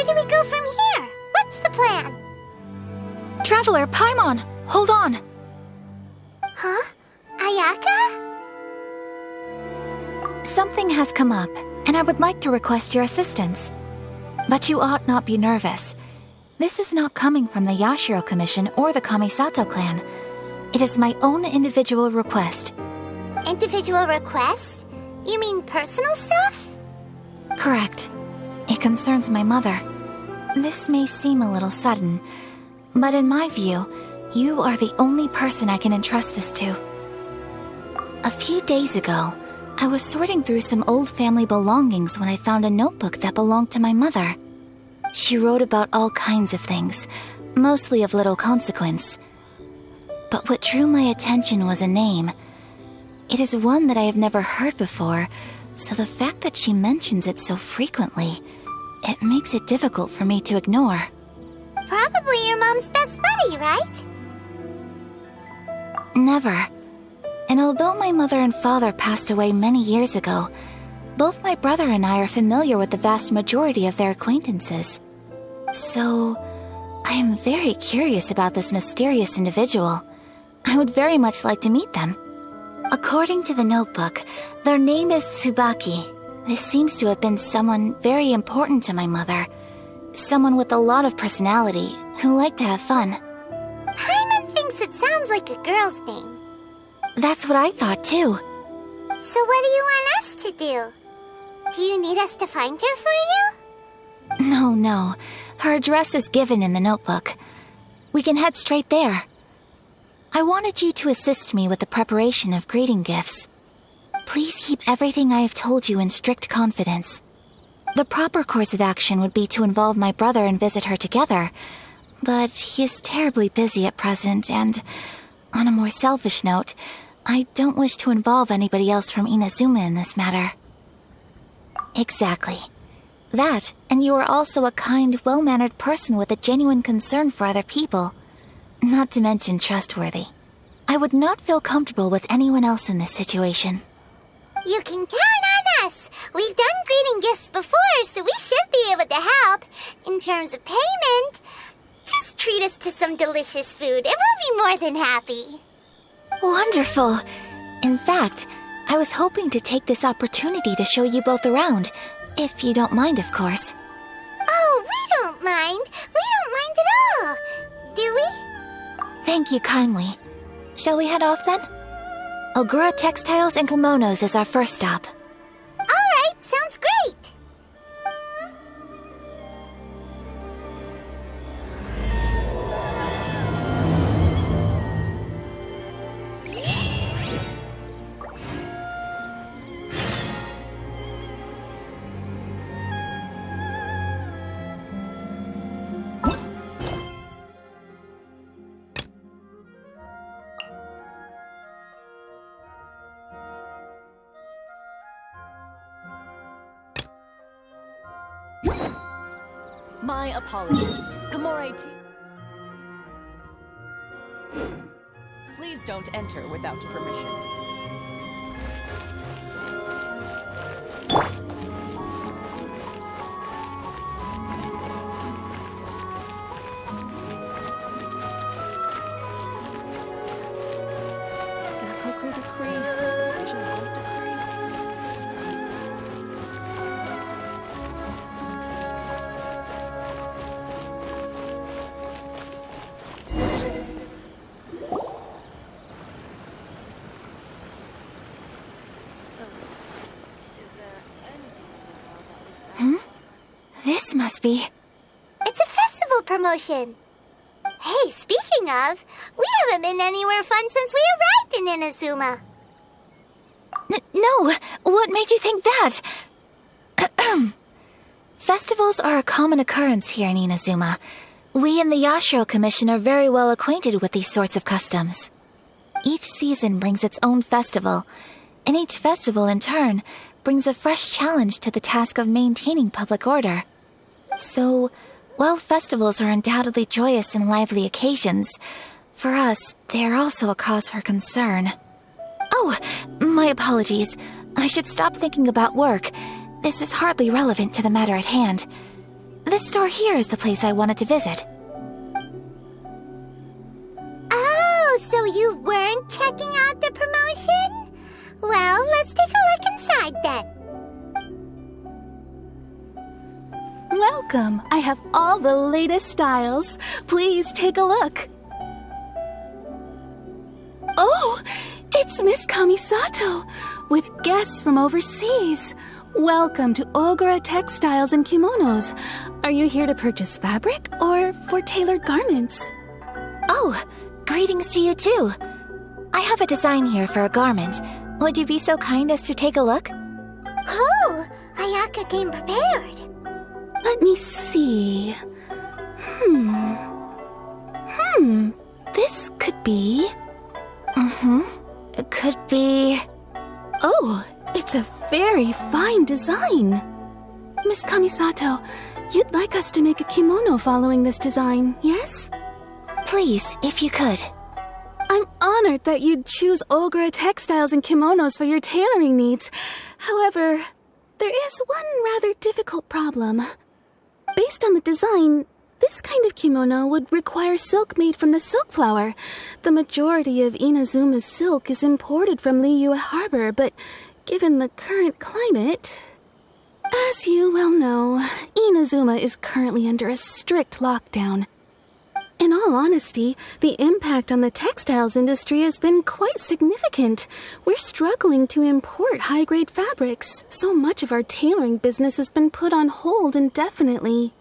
do we go from here? What's the plan? Traveler, Paimon, hold on! Huh? Ayaka? Something has come up, and I would like to request your assistance. But you ought not be nervous. This is not coming from the Yashiro Commission or the Kamisato clan. It is my own individual request. Individual request? You mean personal stuff? Correct. It concerns my mother. This may seem a little sudden, but in my view, you are the only person I can entrust this to. A few days ago, I was sorting through some old family belongings when I found a notebook that belonged to my mother. She wrote about all kinds of things, mostly of little consequence. But what drew my attention was a name. It is one that I have never heard before, so the fact that she mentions it so frequently, it makes it difficult for me to ignore. Probably your mom's best buddy, right? Never. And although my mother and father passed away many years ago, both my brother and I are familiar with the vast majority of their acquaintances. So, I am very curious about this mysterious individual. I would very much like to meet them. According to the notebook, their name is Tsubaki. This seems to have been someone very important to my mother. Someone with a lot of personality, who liked to have fun. Paimon thinks it sounds like a girl's name. That's what I thought too. So what do you want us to do? Do you need us to find her for you? No. Her address is given in the notebook. We can head straight there. I wanted you to assist me with the preparation of greeting gifts. Please keep everything I have told you in strict confidence. The proper course of action would be to involve my brother and visit her together, but he is terribly busy at present, and on a more selfish note, I don't wish to involve anybody else from Inazuma in this matter. Exactly. That, and you are also a kind, well-mannered person with a genuine concern for other people. Not to mention trustworthy. I would not feel comfortable with anyone else in this situation. You can count on us! We've done greeting gifts before, so we should be able to help. In terms of payment, just treat us to some delicious food and we'll be more than happy. Wonderful! In fact, I was hoping to take this opportunity to show you both around, if you don't mind, of course. Oh, we don't mind. We don't mind at all. Do we? Thank you kindly. Shall we head off then? Ogura Textiles Kimonos is our first stop. All right, sounds great. My apologies. Komore Please don't enter without permission. Sakoku decree. Vision Board decree. This must be... It's a festival promotion. Hey, speaking of, we haven't been anywhere fun since we arrived in Inazuma. No! What made you think that? Festivals are a common occurrence here in Inazuma. We in the Yashiro Commission are very well acquainted with these sorts of customs. Each season brings its own festival, and each festival in turn brings a fresh challenge to the task of maintaining public order. So, while festivals are undoubtedly joyous and lively occasions, for us, they are also a cause for concern. Oh, my apologies. I should stop thinking about work. This is hardly relevant to the matter at hand. This store here is the place I wanted to visit. Oh, so you weren't checking out the promotion? Well, let's take a look inside then. Welcome. I have all the latest styles. Please take a look. Oh, it's Miss Kamisato with guests from overseas. Welcome to Ogura Textiles and Kimonos. Are you here to purchase fabric or for tailored garments? Oh, greetings to you too. I have a design here for a garment. Would you be so kind as to take a look? Oh, Ayaka came prepared. Let me see. This could be... It could be... Oh, it's a very fine design. Miss Kamisato, you'd like us to make a kimono following this design, yes? Please, if you could. I'm honored that you'd choose Ogura Textiles and Kimonos for your tailoring needs. However, there is one rather difficult problem. Based on the design, this kind of kimono would require silk made from the silk flower. The majority of Inazuma's silk is imported from Liyue Harbor, but given the current climate... As you well know, Inazuma is currently under a strict lockdown. In all honesty, the impact on the textiles industry has been quite significant. We're struggling to import high-grade fabrics. So much of our tailoring business has been put on hold indefinitely.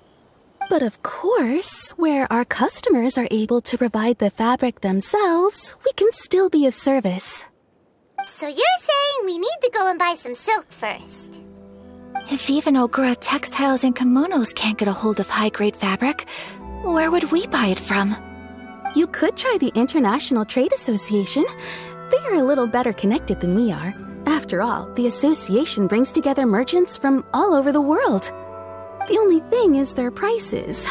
But of course, where our customers are able to provide the fabric themselves, we can still be of service. So you're saying we need to go and buy some silk first? If even Ogura Textiles and Kimonos can't get a hold of high-grade fabric, where would we buy it from? You could try the International Trade Association. They are a little better connected than we are. After all, the association brings together merchants from all over the world. The only thing is their prices.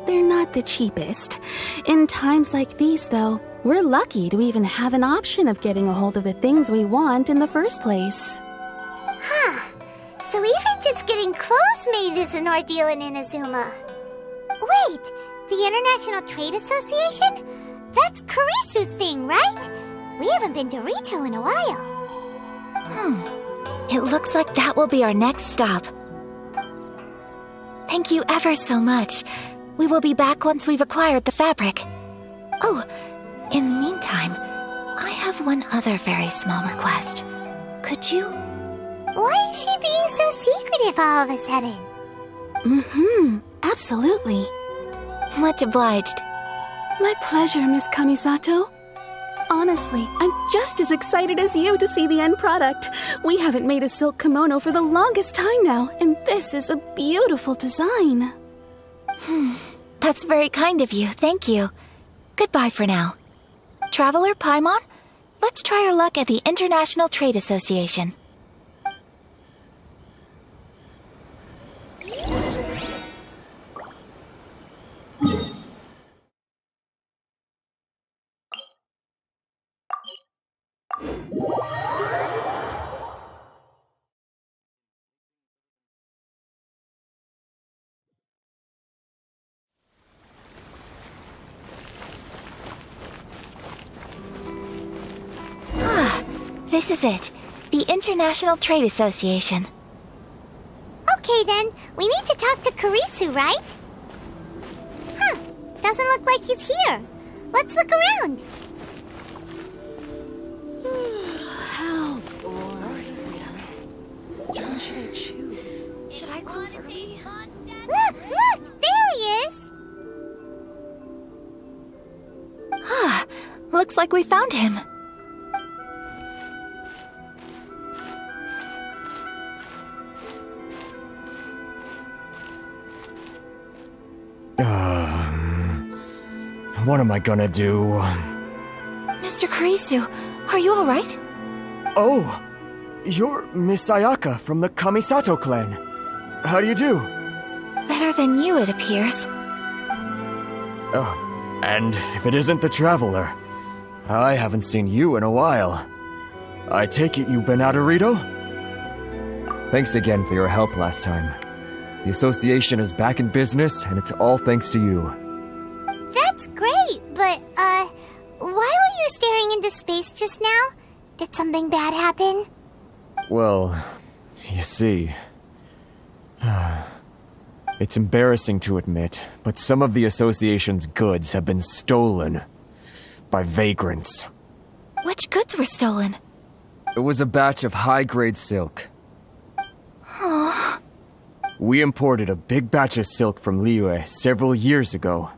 They're not the cheapest. In times like these, though, we're lucky to even have an option of getting a hold of the things we want in the first place. Huh. So even just getting clothes made is an ordeal in Inazuma. Wait, the International Trade Association? That's Kurisu's thing, right? We haven't been to Rito in a while. It looks like that will be our next stop. Thank you ever so much. We will be back once we've acquired the fabric. Oh, in the meantime, I have one other very small request. Could you... Why is she being so secretive all of a sudden? Absolutely. Much obliged. My pleasure, Miss Kamisato. Honestly, I'm just as excited as you to see the end product. We haven't made a silk kimono for the longest time now, and this is a beautiful design. That's very kind of you, thank you. Goodbye for now. Traveler Paimon, let's try our luck at the International Trade Association. This is it. The International Trade Association. Okay then, we need to talk to Kurisu, right? Huh, doesn't look like he's here. Let's look around. How boring. Which one should I choose? Should I close early? Look, there he is. Looks like we found him. What am I gonna do? Mr. Kurisu, are you alright? Oh! You're Miss Ayaka from the Kamisato clan. How do you do? Better than you, it appears. And if it isn't the Traveler, I haven't seen you in a while. I take it you've been out of Rito? Thanks again for your help last time. The association is back in business, and it's all thanks to you. That's great, but, why were you staring into space just now? Did something bad happen? Well, you see... It's embarrassing to admit, but some of the association's goods have been stolen by vagrants. Which goods were stolen? It was a batch of high-grade silk. We imported a big batch of silk from Liyue several years ago.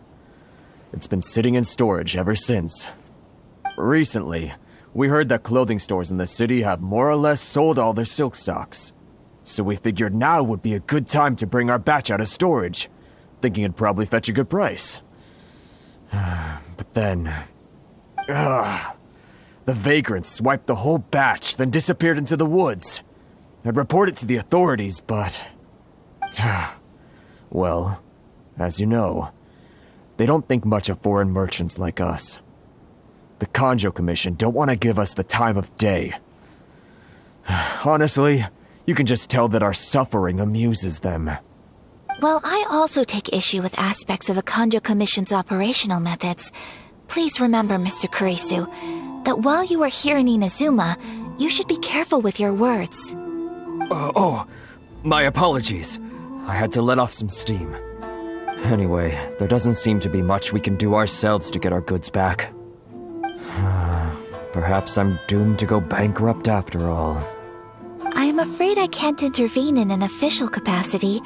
It's been sitting in storage ever since. Recently, we heard that clothing stores in the city have more or less sold all their silk stocks. So we figured now would be a good time to bring our batch out of storage, thinking it'd probably fetch a good price. But then... the vagrants swiped the whole batch, then disappeared into the woods. I'd report it to the authorities, but... well, as you know, they don't think much of foreign merchants like us. The Commission don't want to give us the time of day. Honestly, you can just tell that our suffering amuses them. Well, I also take issue with aspects of the Commission's operational methods. Please remember, Mr. Kurisu, that while you are here in Inazuma, you should be careful with your words. My apologies. I had to let off some steam. Anyway, there doesn't seem to be much we can do ourselves to get our goods back. Perhaps I'm doomed to go bankrupt after all. I am afraid I can't intervene in an official capacity,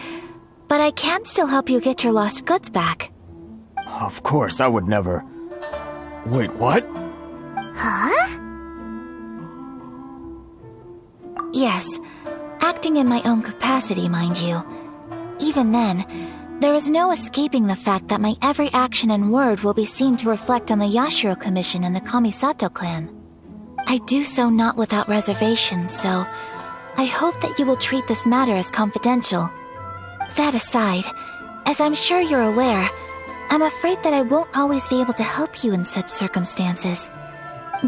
but I can still help you get your lost goods back. Of course, I would never... Wait, what? Huh? Yes, acting in my own capacity, mind you. Even then, there is no escaping the fact that my every action and word will be seen to reflect on the Yashiro Commission and the Kamisato clan. I do so not without reservation, so I hope that you will treat this matter as confidential. That aside, as I'm sure you're aware, I'm afraid that I won't always be able to help you in such circumstances.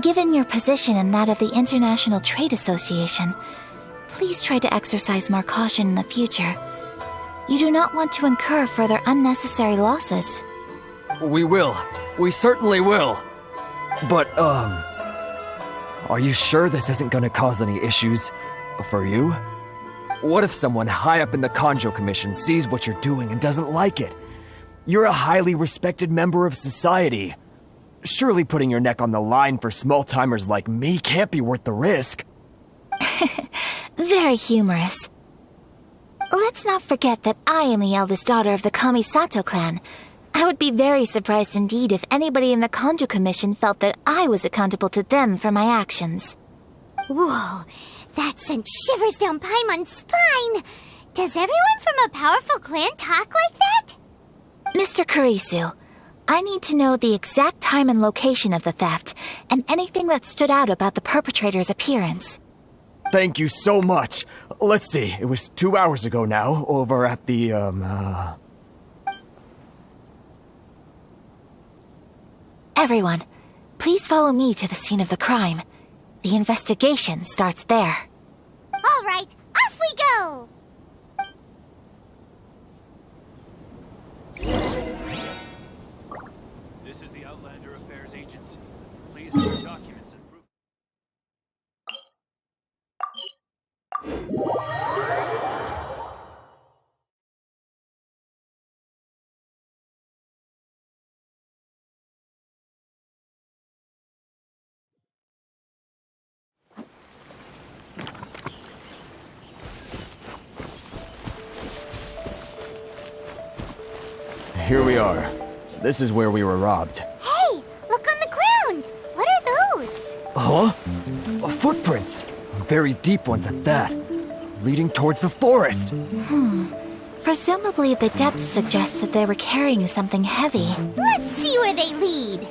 Given your position and that of the International Trade Association, please try to exercise more caution in the future. You do not want to incur further unnecessary losses. We will. We certainly will. But, are you sure this isn't gonna cause any issues for you? What if someone high up in the Commission sees what you're doing and doesn't like it? You're a highly respected member of society. Surely putting your neck on the line for small-timers like me can't be worth the risk. Very humorous. Let's not forget that I am the eldest daughter of the Kamisato clan. I would be very surprised indeed if anybody in the Commission felt that I was accountable to them for my actions. Whoa, that sent shivers down Paimon's spine! Does everyone from a powerful clan talk like that? Mr. Kurisu, I need to know the exact time and location of the theft, and anything that stood out about the perpetrator's appearance. Thank you so much. Let's see, it was 2 hours ago now, over at the, Everyone, please follow me to the scene of the crime. The investigation starts there. All right, off we go! This is the Outlander Affairs Agency. Please enter documents and proof. here we are. This is where we were robbed. Hey, look on the ground! What are those? Huh? Footprints! Very deep ones at that. Leading towards the forest. Presumably the depth suggests that they were carrying something heavy. Let's see where they lead.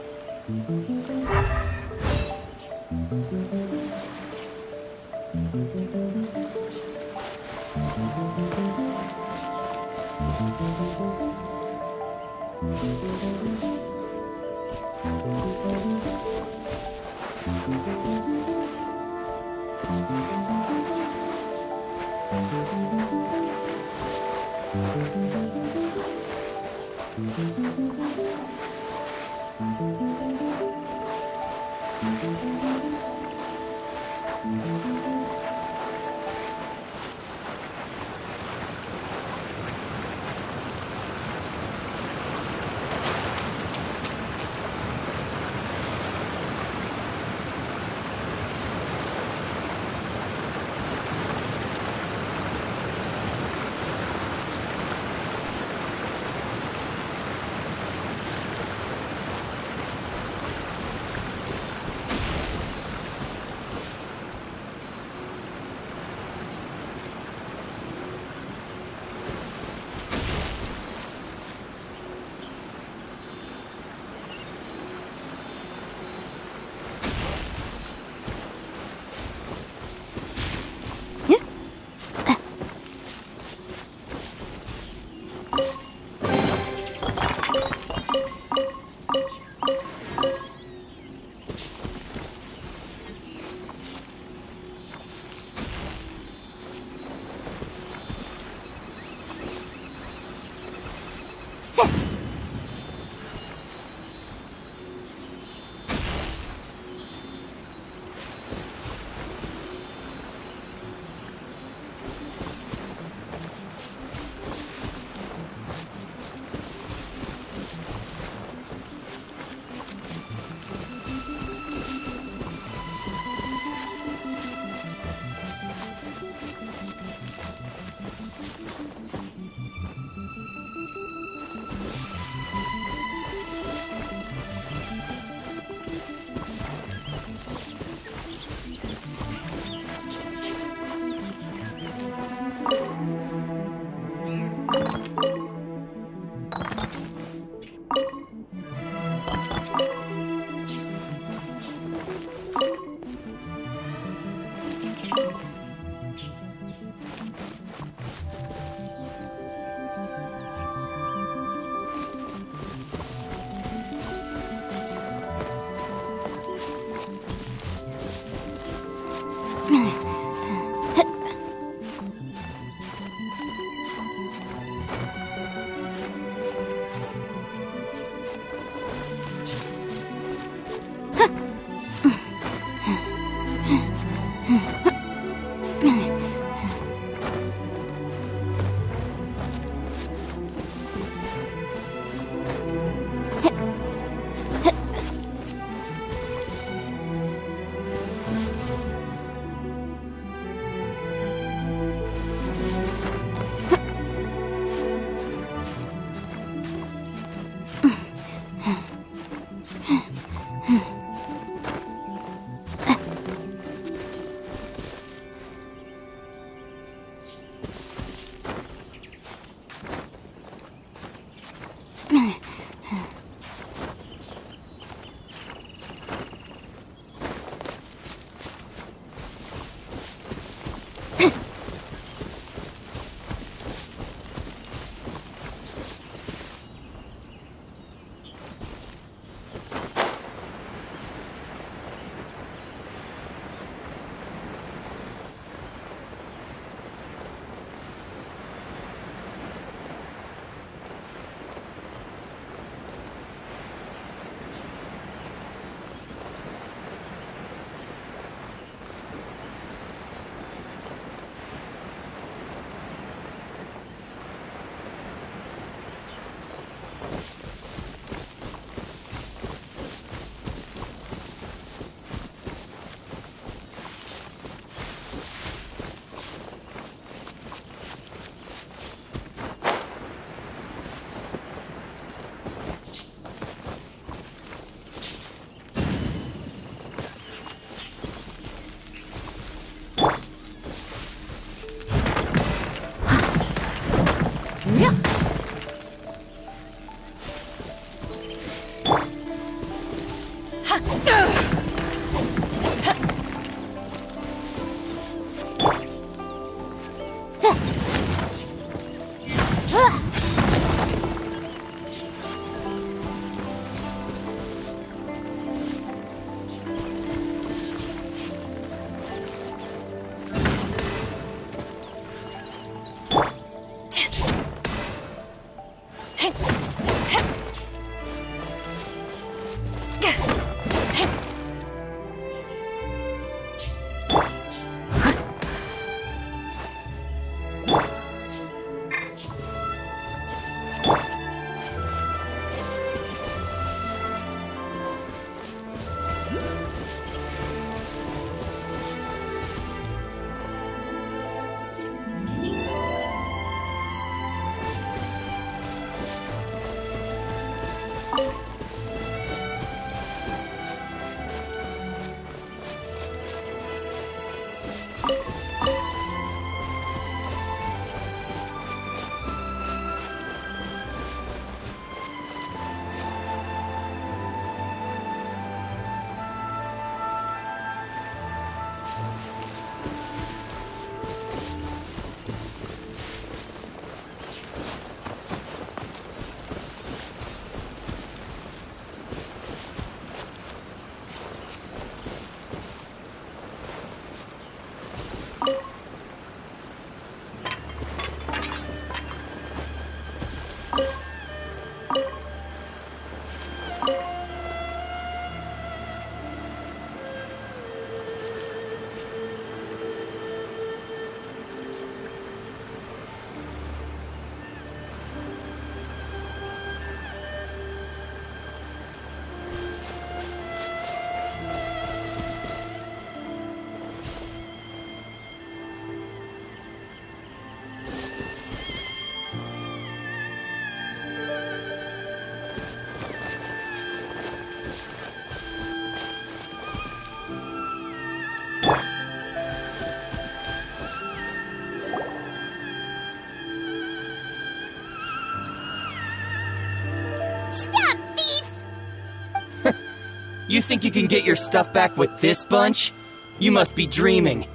You think you can get your stuff back with this bunch? You must be dreaming.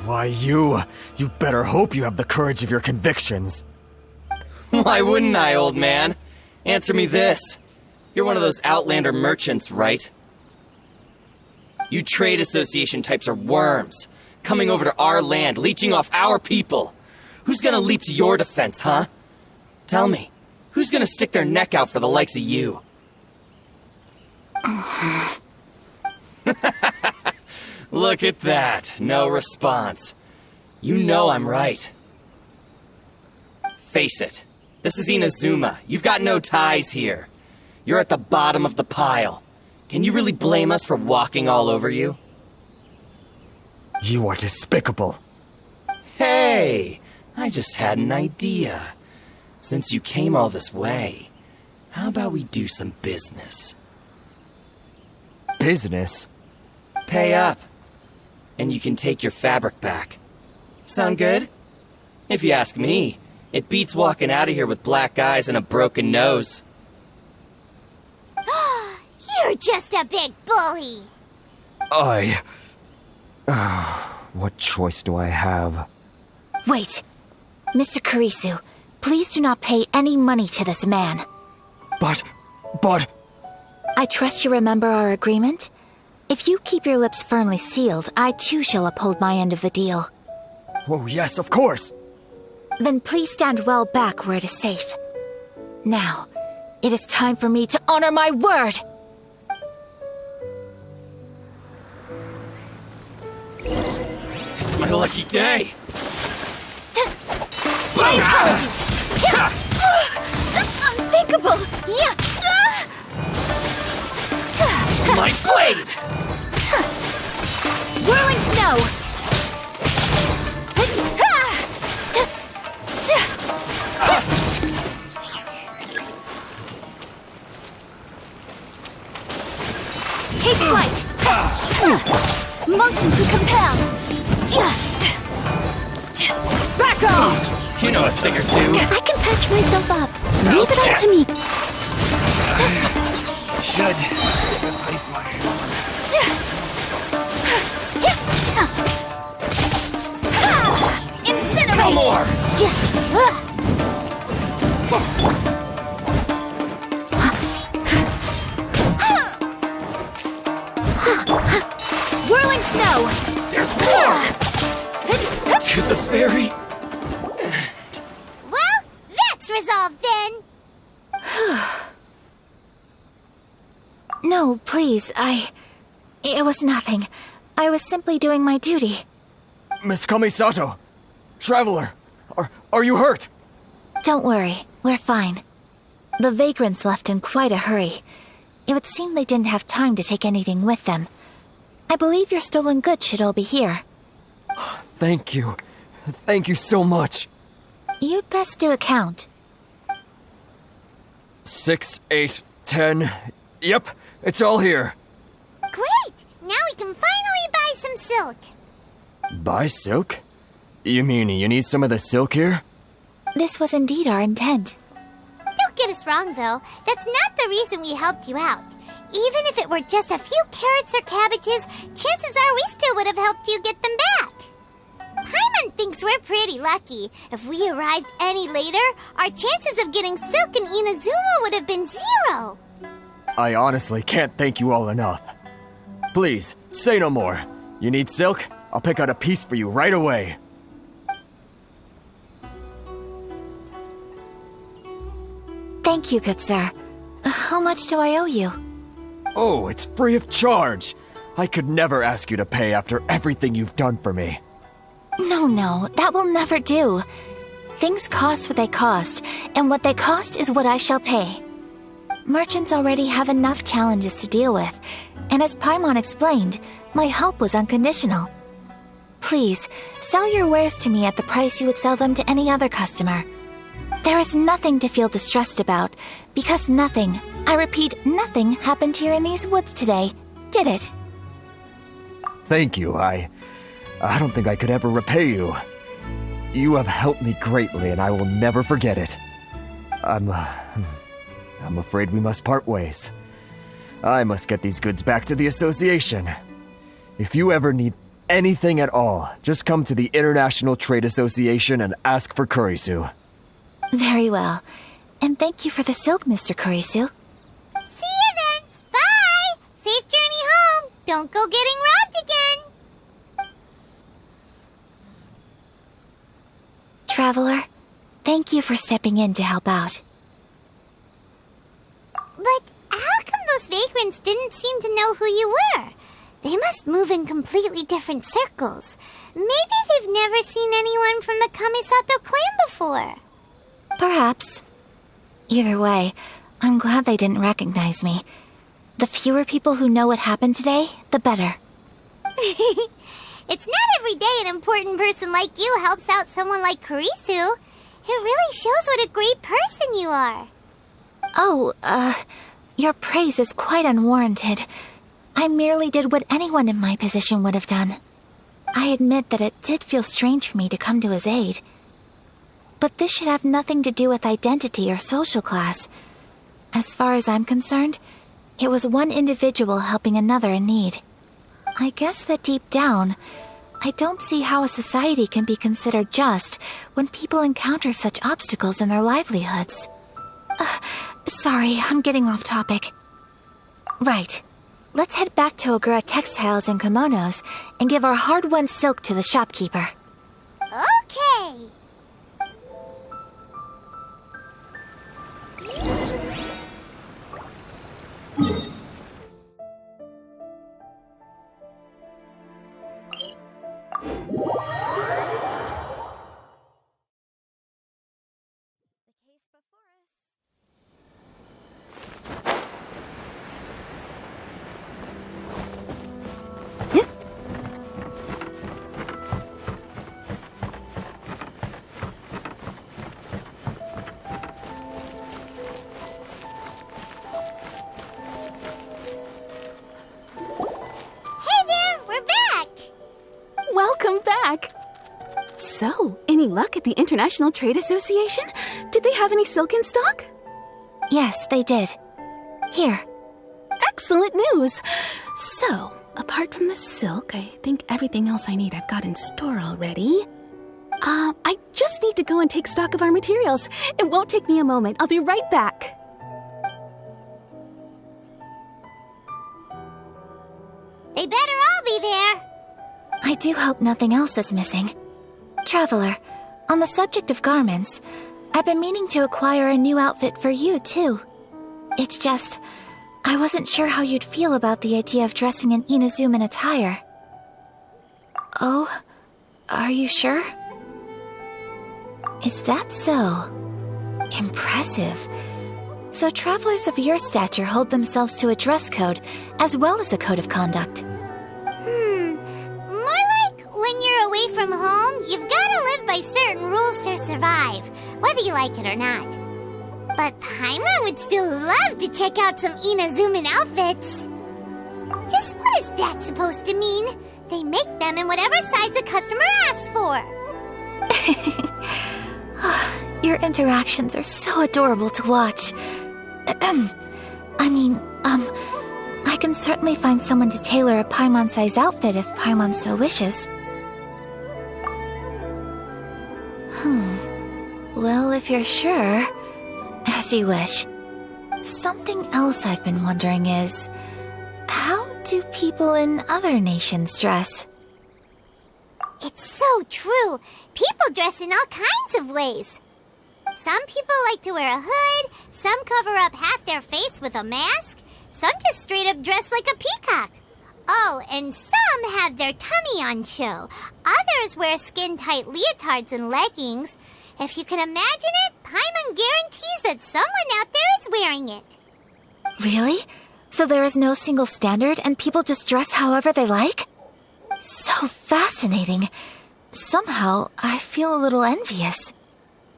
Why, you better hope you have the courage of your convictions. Why wouldn't I, old man? Answer me this. You're one of those Outlander merchants, right? You trade association types are worms, coming over to our land, leeching off our people. Who's gonna leap to your defense, huh? Tell me, who's gonna stick their neck out for the likes of you? Look at that, no response. You know I'm right. Face it, this is Inazuma. You've got no ties here. You're at the bottom of the pile. Can you really blame us for walking all over you? You are despicable. Hey, I just had an idea. Since you came all this way, how about we do some business? Business? Pay up, and you can take your fabric back. Sound good? If you ask me, it beats walking out of here with black eyes and a broken nose. You're just a big bully. What choice do I have? Wait. Mr. Kurisu, please do not pay any money to this man. But... I trust you remember our agreement? If you keep your lips firmly sealed, I too shall uphold my end of the deal. Oh, yes, of course. Then please stand well back where it is safe. Now, it is time for me to honor my word! It's my lucky day! My apologies! Unthinkable! My blade! Whirling snow! Take flight! Motion to compel! Back off! You know a thing or two. I can patch myself up. Leave it up to me. Should replace my armor. Incinerate! Komore! Whirling snow! There's more! To the ferry. Well, that's resolved then. No, please, It was nothing. I was simply doing my duty. Miss Kamisato! Traveler! Are you hurt? Don't worry, we're fine. The vagrants left in quite a hurry. It would seem they didn't have time to take anything with them. I believe your stolen goods should all be here. Thank you. Thank you so much. You'd best do a count. 6, 8, 10... Yep, it's all here. Great! Now we can finally buy some silk. Buy silk? You mean you need some of the silk here? This was indeed our intent. Don't get us wrong, though. That's not the reason we helped you out. Even if it were just a few carrots or cabbages, chances are we still would have helped you get them back. Paimon thinks we're pretty lucky. If we arrived any later, our chances of getting silk in Inazuma would have been 0. I honestly can't thank you all enough. Please, say no more. You need silk? I'll pick out a piece for you right away. Thank you, good sir. How much do I owe you? Oh, it's free of charge. I could never ask you to pay after everything you've done for me. No, that will never do. Things cost what they cost, and what they cost is what I shall pay. Merchants already have enough challenges to deal with, and as Paimon explained, my help was unconditional. Please, sell your wares to me at the price you would sell them to any other customer. There is nothing to feel distressed about, because nothing, I repeat, nothing happened here in these woods today, did it? Thank you, I don't think I could ever repay you. You have helped me greatly, and I will never forget it. I'm afraid we must part ways. I must get these goods back to the association. If you ever need anything at all, just come to the International Trade Association and ask for Kurisu. Very well. And thank you for the silk, Mr. Kurisu. See you then. Bye. Safe journey home. Don't go getting robbed again. Traveler, thank you for stepping in to help out. But how come those vagrants didn't seem to know who you were? They must move in completely different circles. Maybe they've never seen anyone from the Kamisato clan before. Perhaps. Either way, I'm glad they didn't recognize me. The fewer people who know what happened today, the better. It's not every day an important person like you helps out someone like Kurisu. It really shows what a great person you are. Oh, your praise is quite unwarranted. I merely did what anyone in my position would have done. I admit that it did feel strange for me to come to his aid. But this should have nothing to do with identity or social class. As far as I'm concerned, it was one individual helping another in need. I guess that deep down, I don't see how a society can be considered just when people encounter such obstacles in their livelihoods. Sorry, I'm getting off topic. Right. Let's head back to Ogura Textiles and Kimonos and give our hard-won silk to the shopkeeper. Okay. Welcome back! So, any luck at the International Trade Association? Did they have any silk in stock? Yes, they did. Here. Excellent news! So, apart from the silk, I think everything else I need I've got in store already. I just need to go and take stock of our materials. It won't take me a moment. I'll be right back. They better all be there. I do hope nothing else is missing. Traveler, on the subject of garments, I've been meaning to acquire a new outfit for you, too. It's just, I wasn't sure how you'd feel about the idea of dressing in Inazuman attire. Oh, are you sure? Is that so? Impressive. So travelers of your stature hold themselves to a dress code, as well as a code of conduct. More like when you're away from home, you've gotta live by certain rules to survive, whether you like it or not. But Paimon would still love to check out some Inazuman outfits. Just what is that supposed to mean? They make them in whatever size the customer asks for. Your interactions are so adorable to watch. I can certainly find someone to tailor a Paimon-size outfit if Paimon so wishes. Well, if you're sure, as you wish. Something else I've been wondering is, how do people in other nations dress? It's so true. People dress in all kinds of ways. Some people like to wear a hood, some cover up half their face with a mask, some just straight up dress like a peacock. Oh, and some have their tummy on show. Others wear skin-tight leotards and leggings. If you can imagine it, Paimon guarantees that someone out there is wearing it. Really? So there is no single standard and people just dress however they like? So fascinating. Somehow, I feel a little envious.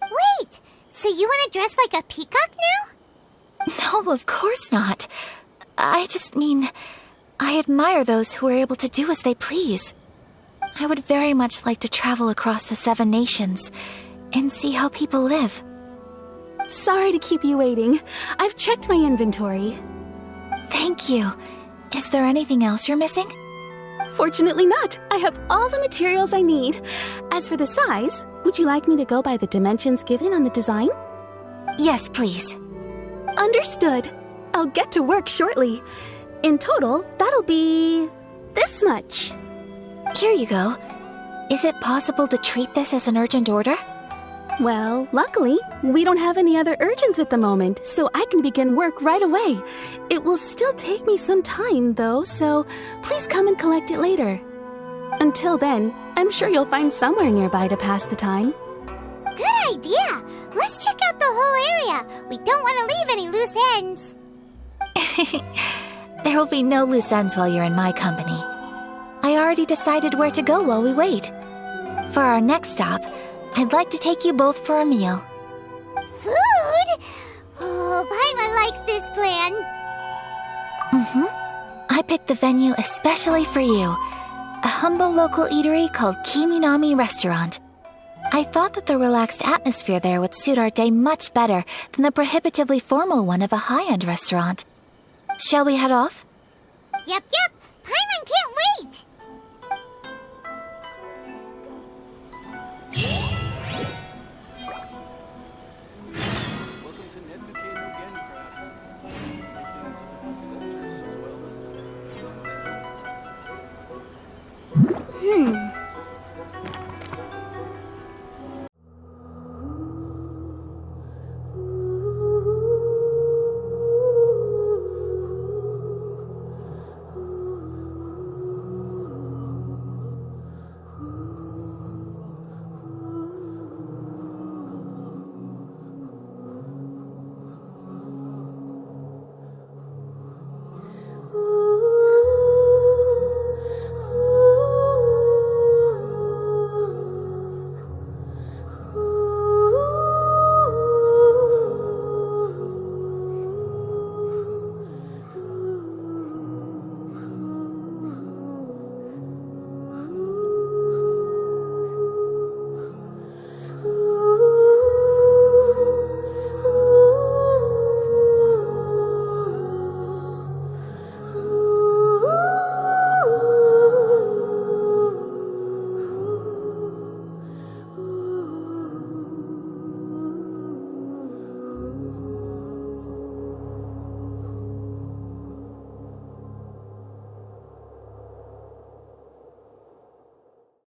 Wait, so you want to dress like a peacock now? No, of course not. I just mean, I admire those who are able to do as they please. I would very much like to travel across the 7 nations and see how people live. Sorry to keep you waiting. I've checked my inventory. Thank you. Is there anything else you're missing? Unfortunately not. I have all the materials I need. As for the size, would you like me to go by the dimensions given on the design? Yes, please. Understood. I'll get to work shortly. In total, that'll be this much. Here you go. Is it possible to treat this as an urgent order? Well, luckily, we don't have any other urgents at the moment, so I can begin work right away. It will still take me some time, though, so please come and collect it later. Until then, I'm sure you'll find somewhere nearby to pass the time. Good idea! Let's check out the whole area. We don't want to leave any loose ends. There will be no loose ends while you're in my company. I already decided where to go while we wait. For our next stop, I'd like to take you both for a meal. Food? Oh, Paimon likes this plan. I picked the venue especially for you. A humble local eatery called Kiminami Restaurant. I thought that the relaxed atmosphere there would suit our day much better than the prohibitively formal one of a high-end restaurant. Shall we head off? Yep. Paimon can't wait.